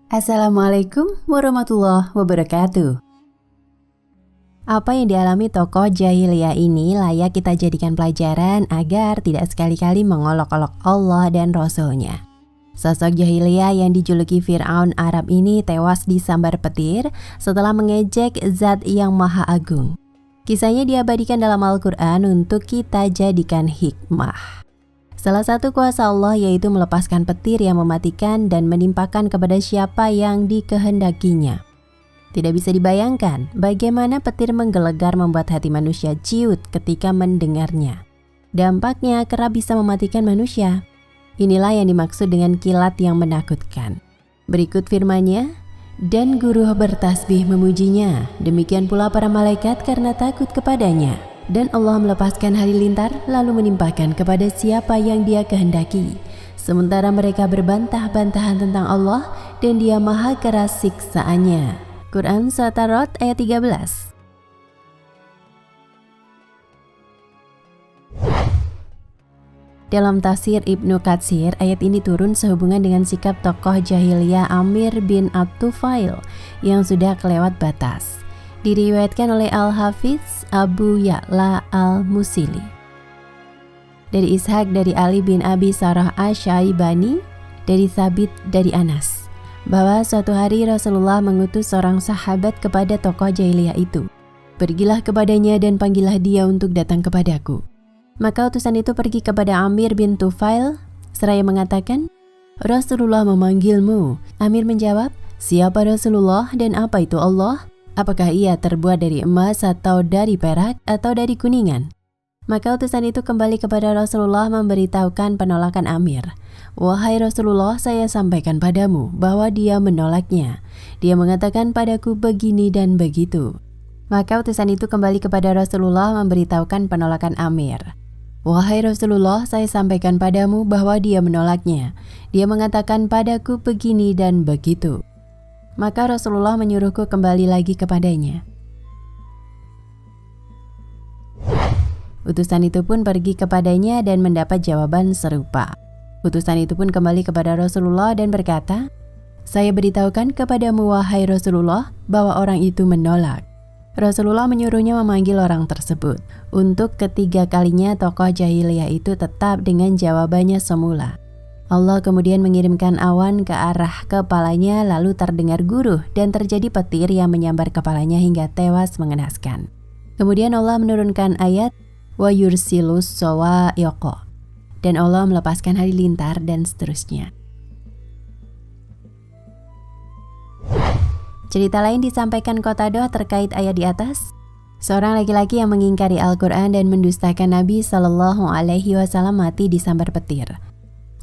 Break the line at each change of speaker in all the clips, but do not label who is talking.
Assalamualaikum warahmatullahi wabarakatuh. Apa yang dialami tokoh jahiliyah ini layak kita jadikan pelajaran agar tidak sekali-kali mengolok-olok Allah dan Rasul-Nya. Sosok jahiliyah yang dijuluki Fir'aun Arab ini tewas disambar petir setelah mengejek Zat yang Maha Agung. Kisahnya diabadikan dalam Al-Quran untuk kita jadikan hikmah. Salah satu kuasa Allah yaitu melepaskan petir yang mematikan dan menimpakan kepada siapa yang dikehendakinya. Tidak bisa dibayangkan bagaimana petir menggelegar membuat hati manusia ciut ketika mendengarnya. Dampaknya kerap bisa mematikan manusia. Inilah yang dimaksud dengan kilat yang menakutkan. Berikut firman-Nya, dan guru bertasbih memujinya, demikian pula para malaikat karena takut kepadanya. Dan Allah melepaskan halilintar lalu menimpakan kepada siapa yang Dia kehendaki. Sementara mereka berbantah-bantahan tentang Allah dan Dia maha keras siksaannya. Quran Surat Ar-Ra'd ayat 13. Dalam tafsir Ibnu Katsir, ayat ini turun sehubungan dengan sikap tokoh jahiliyah Amir bin At-Tufail yang sudah kelewat batas. Diriwayatkan oleh Al-Hafiz Abu Ya'la Al-Musili dari Ishaq dari Ali bin Abi Sarah Asy-Syaibani dari Thabit dari Anas bahwa suatu hari Rasulullah mengutus seorang sahabat kepada tokoh jahiliyah itu. Pergilah kepadanya dan panggillah dia untuk datang kepadaku. Maka utusan itu pergi kepada Amir bin Tufail seraya mengatakan, Rasulullah memanggilmu. Amir menjawab, siapa Rasulullah dan apa itu Allah? Apakah ia terbuat dari emas atau dari perak atau dari kuningan? Maka utusan itu kembali kepada Rasulullah memberitahukan penolakan Amir. Wahai Rasulullah, saya sampaikan padamu bahwa dia menolaknya. Dia mengatakan padaku begini dan begitu. Maka utusan itu kembali kepada Rasulullah memberitahukan penolakan Amir. Wahai Rasulullah, saya sampaikan padamu bahwa dia menolaknya. Dia mengatakan padaku begini dan begitu. Maka Rasulullah menyuruhku kembali lagi kepadanya. Utusan itu pun pergi kepadanya dan mendapat jawaban serupa. Utusan itu pun kembali kepada Rasulullah dan berkata, saya beritahukan kepadamu wahai Rasulullah bahwa orang itu menolak. Rasulullah menyuruhnya memanggil orang tersebut. Untuk ketiga kalinya tokoh jahiliyah itu tetap dengan jawabannya semula. Allah kemudian mengirimkan awan ke arah kepalanya lalu terdengar guruh dan terjadi petir yang menyambar kepalanya hingga tewas mengenaskan. Kemudian Allah menurunkan ayat wa yursilus sawa'iqa dan Allah melepaskan halilintar dan seterusnya. Cerita lain disampaikan Qatadah terkait ayat di atas. Seorang laki-laki yang mengingkari Al-Quran dan mendustakan Nabi SAW mati disambar petir.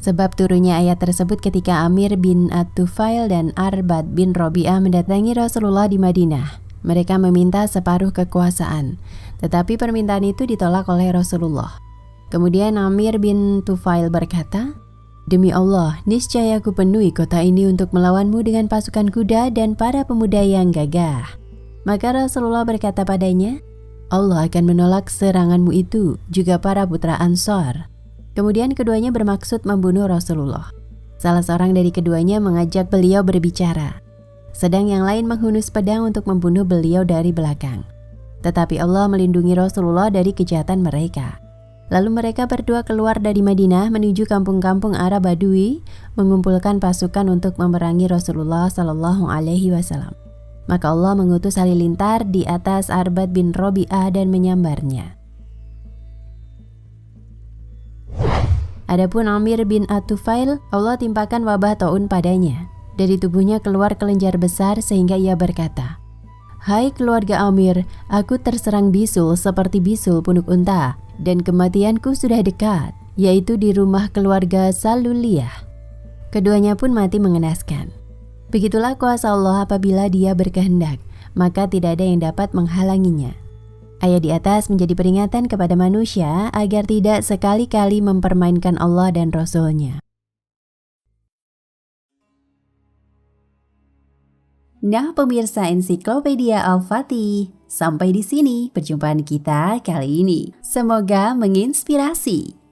Sebab turunnya ayat tersebut ketika Amir bin At-Tufail dan Arbad bin Robi'ah mendatangi Rasulullah di Madinah. Mereka meminta separuh kekuasaan, tetapi permintaan itu ditolak oleh Rasulullah. Kemudian Amir bin Tufail berkata, demi Allah, niscaya aku penuhi kota ini untuk melawanmu dengan pasukan kuda dan para pemuda yang gagah. Maka Rasulullah berkata padanya, Allah akan menolak seranganmu itu, juga para putra Ansar. Kemudian keduanya bermaksud membunuh Rasulullah. Salah seorang dari keduanya mengajak beliau berbicara, sedang yang lain menghunus pedang untuk membunuh beliau dari belakang. Tetapi Allah melindungi Rasulullah dari kejahatan mereka. Lalu mereka berdua keluar dari Madinah menuju kampung-kampung Arab Badui, mengumpulkan pasukan untuk memerangi Rasulullah SAW. Maka Allah mengutus halilintar di atas Arbad bin Robi'ah dan menyambarnya. Adapun Amir bin At-Tufail, Allah timpakan wabah taun padanya. Dari tubuhnya keluar kelenjar besar sehingga ia berkata, hai keluarga Amir, aku terserang bisul seperti bisul punuk unta, dan kematianku sudah dekat, yaitu di rumah keluarga Saluliyah. Keduanya pun mati mengenaskan. Begitulah kuasa Allah apabila Dia berkehendak, maka tidak ada yang dapat menghalanginya. Ayat di atas menjadi peringatan kepada manusia agar tidak sekali-kali mempermainkan Allah dan Rasul-Nya. Nah pemirsa Ensiklopedia Al-Fatih, sampai di sini perjumpaan kita kali ini. Semoga menginspirasi.